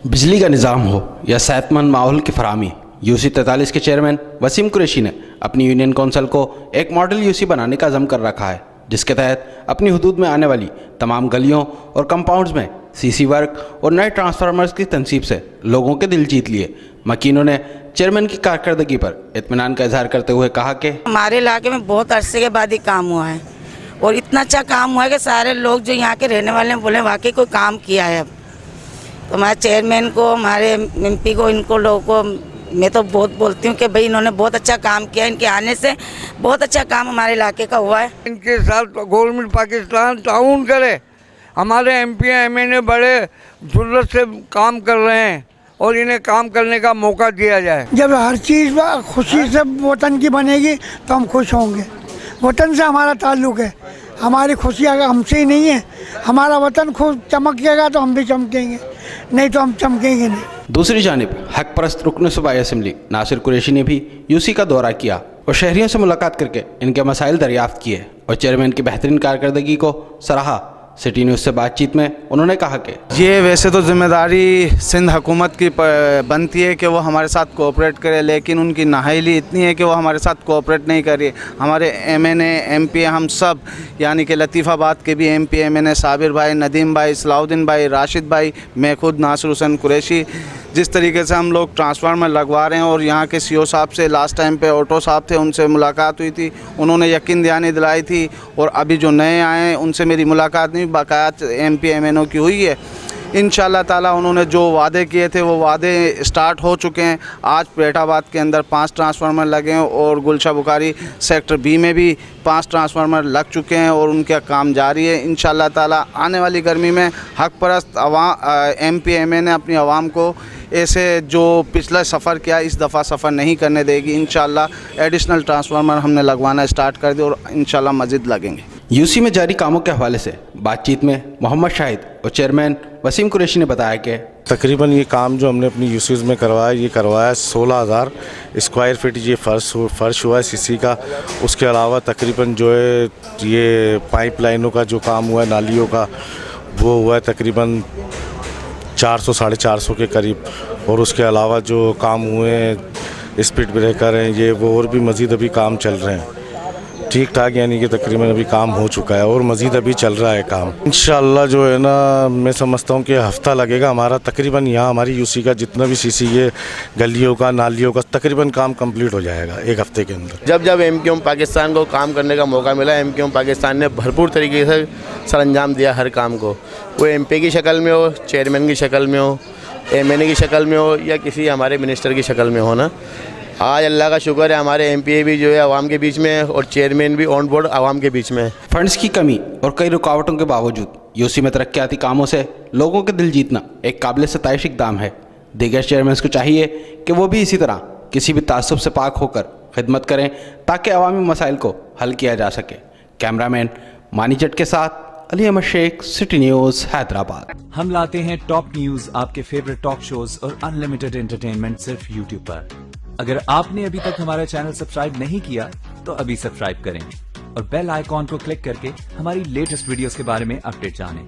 बिजली का निज़ाम हो या सेहतमंद माहौल की फराहमी, यूसी 43 के चेयरमैन वसीम कुरैशी ने अपनी यूनियन कौंसिल को एक मॉडल यूसी बनाने का अज़म कर रखा है, जिसके तहत अपनी हुदूद में आने वाली तमाम गलियों और कंपाउंड्स में सीसी वर्क और नए ट्रांसफार्मर्स की तनसीब से लोगों के दिल जीत लिए। मकीनों ने चेयरमैन की कारकर्दगी पर इत्मीनान का इजहार करते हुए कहा कि हमारे इलाके में बहुत अरसे के बाद ही काम हुआ है और इतना अच्छा काम हुआ है कि सारे लोग जो यहाँ के रहने वाले हैं बोले वाकई कोई काम किया है। अब तो हमारे चेयरमैन को, हमारे एमपी को, इनको लोगों को मैं तो बहुत बोलती हूँ कि भाई इन्होंने बहुत अच्छा काम किया। इनके आने से बहुत अच्छा काम हमारे इलाके का हुआ है। इनके साथ गवर्नमेंट पाकिस्तान ताउन करे। हमारे एमपी एमएनए बड़े जुर्रत से काम कर रहे हैं और इन्हें काम करने का मौका दिया जाए। जब हर चीज़ खुशी से वतन की बनेगी तो हम खुश होंगे। वतन से हमारा ताल्लुक़ है, हमारी खुशी अगर हमसे ही नहीं है, हमारा वतन खुद चमकेगा तो हम भी चमकेंगे, नहीं तो हम चमकेंगे नहीं। दूसरी जानिब हक परस्त रुकन सूबाई असम्बली नासिर कुरैशी ने भी यूसी का दौरा किया और शहरियों से मुलाकात करके इनके मसाइल दरियाफ्त किए और चेयरमैन की बेहतरीन कारकर्दगी को सराहा। सिटी न्यूज़ से बातचीत में उन्होंने कहा कि ये वैसे तो जिम्मेदारी सिंध हुकूमत की बनती है कि वो हमारे साथ कोऑपरेट करे, लेकिन उनकी नाअहली इतनी है कि वो हमारे साथ कोऑपरेट नहीं कर रही। हमारे एमएनए एमपी हम सब यानी कि लतीफ़ाबाद के भी एमपी एमएनए साबिर भाई, नदीम भाई, सलाउद्दीन भाई, राशिद भाई, मैं खुद नासिर हुसैन कुरैशी, जिस तरीके से हम लोग ट्रांसफार्मर लगवा रहे हैं और यहाँ के सीओ साहब से लास्ट टाइम पे ऑटो साहब थे, उनसे मुलाकात हुई थी, उन्होंने यकीन दहानी दिलाई थी। और अभी जो नए आए हैं उनसे मेरी मुलाकात नहीं, बाकायदा एमपी एमएनओ की हुई है। इंशाअल्लाह ताला उन्होंने जो वादे किए थे वो वादे स्टार्ट हो चुके हैं। आज पेटाबाद के अंदर 5 ट्रांसफार्मर लगे हैं और गुलशा बुखारी सेक्टर बी में भी 5 ट्रांसफार्मर लग चुके हैं और उनका काम जारी है। इंशाअल्लाह ताला आने वाली गर्मी में हक परस्त एमपी एमएनए अपनी आवाम को ऐसे जो पिछला सफ़र किया इस दफ़ा सफ़र नहीं करने देगी। इंशाअल्लाह एडिशनल ट्रांसफार्मर हमने लगवाना स्टार्ट कर दिया और इंशाअल्लाह मज़ीद लगेंगे। यूसी में जारी कामों के हवाले से बातचीत में मोहम्मद शाहिद और चेयरमैन वसीम कुरैशी ने बताया कि तकरीबन ये काम जो हमने अपनी यूसीज़ में करवाया, ये करवाया 16,000 स्क्वायर फीट ये फ़र्श हुआ है सीसी का। उसके अलावा तकरीबन जो है ये पाइप लाइनों का जो काम हुआ है, नालियों का, वो हुआ है तकरीबन 400 साढ़े 400 के करीब। और उसके अलावा जो काम हुए हैं, स्पीड ब्रेकर हैं, ये वो और भी मज़ीद अभी काम चल रहे हैं ठीक ठाक, यानी कि तकरीबन अभी काम हो चुका है और मज़ीद अभी चल रहा है काम। इंशाअल्लाह जो है ना, मैं समझता हूँ कि हफ़्ता लगेगा हमारा तकरीबन यहाँ हमारी यूसी का जितना भी सीसी के गलियों का, नालियों का तकरीबन काम कंप्लीट हो जाएगा एक हफ़्ते के अंदर। जब एमक्यूएम पाकिस्तान को काम करने का मौका मिला, एमक्यूएम पाकिस्तान ने भरपूर तरीके से सरअंजाम दिया हर काम को, वो एमपी की शक्ल में हो, चेयरमैन की शक्ल में हो, एमएनए की शक्ल में हो या किसी हमारे मिनिस्टर की शक्ल में हो ना। आज अल्लाह का शुक्र है हमारे एमपी भी जो है आवाम के बीच में है और चेयरमैन भी ऑन बोर्ड आवाम के बीच में है। फंड्स की कमी और कई रुकावटों के बावजूद यूसी में तरक्याती कामों से लोगों के दिल जीतना एक काबिल सताइश इक़दाम है। दीगर चेयरमैन को चाहिए कि वो भी इसी तरह किसी भी तासुब से पाक होकर खिदमत करें ताकि अवामी मसाइल को हल किया जा सके। कैमरामैन मानी जट के साथ अली अहमद शेख, सिटी न्यूज़, हैदराबाद। हम लाते हैं टॉप न्यूज़, आपके फेवरेट टॉक शोज और अनलिमिटेड एंटरटेनमेंट सिर्फ यूट्यूब पर। अगर आपने अभी तक हमारा चैनल सब्सक्राइब नहीं किया तो अभी सब्सक्राइब करें और बेल आइकॉन को क्लिक करके हमारी लेटेस्ट वीडियोस के बारे में अपडेट जानें।